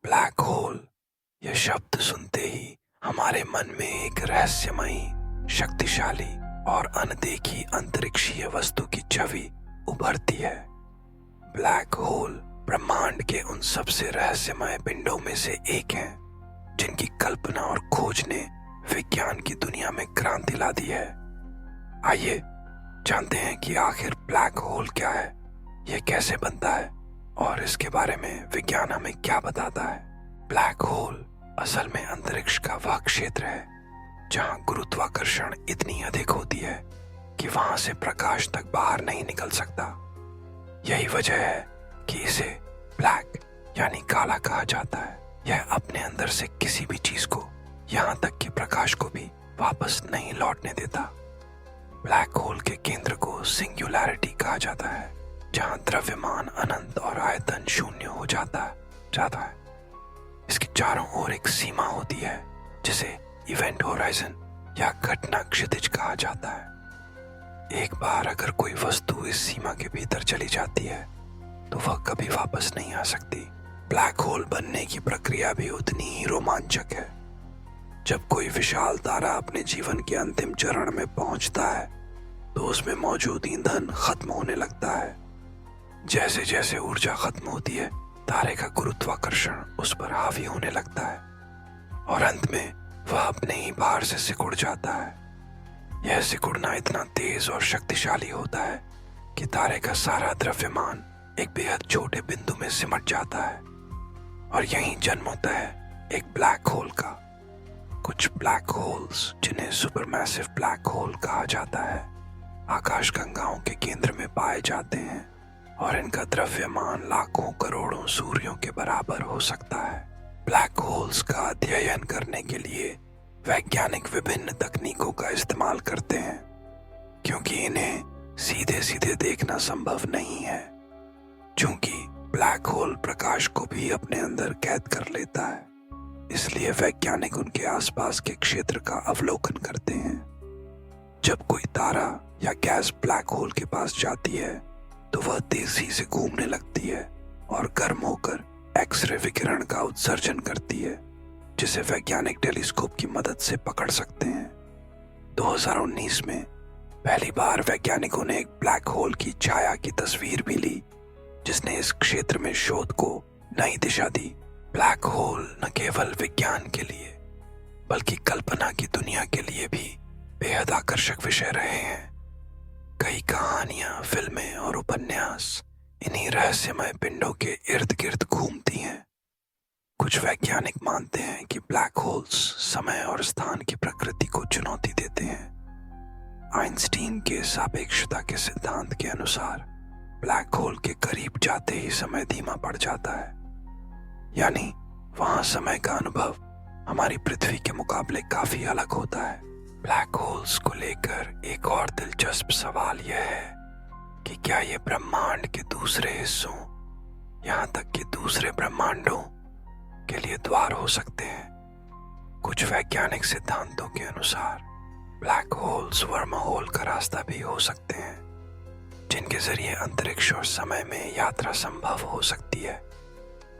Black hole, यह शब्द सुनते ही हमारे मन में एक रहस्यमयी, शक्तिशाली और अनदेखी अंतरिक्षीय वस्तु की छवि उभरती है। ब्लैक होल ब्रह्मांड के उन सबसे रहस्यमय पिंडों में से एक है जिनकी कल्पना और खोज ने विज्ञान की दुनिया में क्रांति ला दी है। आइए जानते हैं कि आखिर ब्लैक होल क्या है, यह कैसे बनता है और इसके बारे में विज्ञान हमें क्या बताता है। ब्लैक होल असल में अंतरिक्ष का वह क्षेत्र है जहां गुरुत्वाकर्षण इतनी अधिक होती है कि वहां से प्रकाश तक बाहर नहीं निकल सकता। यही वजह है कि इसे ब्लैक यानी काला कहा जाता है। यह अपने अंदर से किसी भी चीज को, यहां तक कि प्रकाश को भी वापस नहीं लौटने देता। ब्लैक होल के केंद्र को सिंगुलैरिटी कहा जाता है, जहां द्रव्यमान अनंत और आयतन शून्य हो जाता है। इसके चारों ओर एक सीमा होती है जिसे इवेंट होराइजन या घटना क्षितिज कहा जाता है। एक बार अगर कोई वस्तु इस सीमा के भीतर चली जाती है तो वह कभी वापस नहीं आ सकती। ब्लैक होल बनने की प्रक्रिया भी उतनी ही रोमांचक है। जब कोई विशाल तारा अपने जीवन के अंतिम चरण में पहुंचता है तो उसमें मौजूद ईंधन खत्म होने लगता है। जैसे जैसे ऊर्जा खत्म होती है, तारे का गुरुत्वाकर्षण उस पर हावी होने लगता है और अंत में वह अपने ही भार से सिकुड़ जाता है। यह सिकुड़ना इतना तेज और शक्तिशाली होता है कि तारे का सारा द्रव्यमान एक बेहद छोटे बिंदु में सिमट जाता है और यहीं जन्म होता है एक ब्लैक होल का। कुछ ब्लैक होल्स, जिन्हें सुपरमैसिव ब्लैक होल कहा जाता है, आकाशगंगाओं के केंद्र में पाए जाते हैं और इनका द्रव्यमान लाखों करोड़ों सूर्यों के बराबर हो सकता है। ब्लैक होल्स का अध्ययन करने के लिए वैज्ञानिक विभिन्न तकनीकों का इस्तेमाल करते हैं, क्योंकि इन्हें सीधे सीधे देखना संभव नहीं है। चूंकि ब्लैक होल प्रकाश को भी अपने अंदर कैद कर लेता है, इसलिए वैज्ञानिक उनके आसपास के क्षेत्र का अवलोकन करते हैं। जब कोई तारा या गैस ब्लैक होल के पास जाती है तो वह तेजी से घूमने लगती है और गर्म होकर एक्सरे विकिरण का उत्सर्जन करती है, जिसे वैज्ञानिक टेलीस्कोप की मदद से पकड़ सकते हैं। 2019 में पहली बार वैज्ञानिकों ने एक ब्लैक होल की छाया की तस्वीर भी ली, जिसने इस क्षेत्र में शोध को नई दिशा दी। ब्लैक होल न केवल विज्ञान के लिए बल्कि कल्पना की दुनिया के लिए भी बेहद आकर्षक विषय रहे हैं। कई कहानियां, फिल्में और उपन्यास इन्हीं रहस्यमय पिंडों के इर्द गिर्द घूमती हैं। कुछ वैज्ञानिक मानते हैं कि ब्लैक होल्स समय और स्थान की प्रकृति को चुनौती देते हैं। आइंस्टीन के सापेक्षता के सिद्धांत के अनुसार ब्लैक होल के करीब जाते ही समय धीमा पड़ जाता है, यानी वहां समय का अनुभव हमारी पृथ्वी के मुकाबले काफी अलग होता है। ब्लैक होल्स को लेकर एक और दिलचस्प सवाल यह है कि क्या ये ब्रह्मांड के दूसरे हिस्सों, यहाँ तक कि दूसरे ब्रह्मांडों के लिए द्वार हो सकते हैं। कुछ वैज्ञानिक सिद्धांतों के अनुसार ब्लैक होल्स वर्म होल का रास्ता भी हो सकते हैं, जिनके जरिए अंतरिक्ष और समय में यात्रा संभव हो सकती है।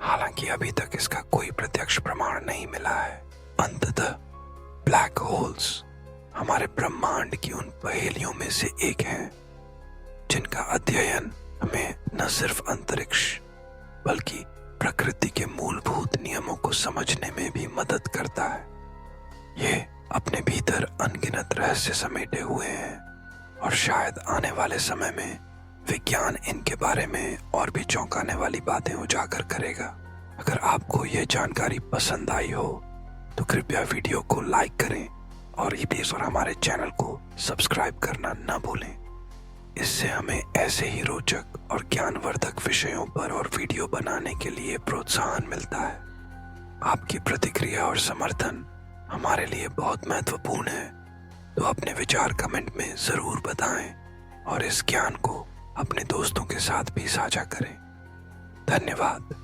हालांकि अभी तक इसका कोई प्रत्यक्ष प्रमाण नहीं मिला है। अंततः ब्लैक होल्स हमारे ब्रह्मांड की उन पहेलियों में से एक है जिनका अध्ययन हमें न सिर्फ अंतरिक्ष बल्कि प्रकृति के मूलभूत नियमों को समझने में भी मदद करता है। ये अपने भीतर अनगिनत रहस्य समेटे हुए हैं और शायद आने वाले समय में विज्ञान इनके बारे में और भी चौंकाने वाली बातें उजागर करेगा। अगर आपको यह जानकारी पसंद आई हो तो कृपया वीडियो को लाइक करें और प्लीज और हमारे चैनल को सब्सक्राइब करना न भूलें। इससे हमें ऐसे ही रोचक और ज्ञानवर्धक विषयों पर और वीडियो बनाने के लिए प्रोत्साहन मिलता है। आपकी प्रतिक्रिया और समर्थन हमारे लिए बहुत महत्वपूर्ण है, तो अपने विचार कमेंट में जरूर बताएं और इस ज्ञान को अपने दोस्तों के साथ भी साझा करें। धन्यवाद।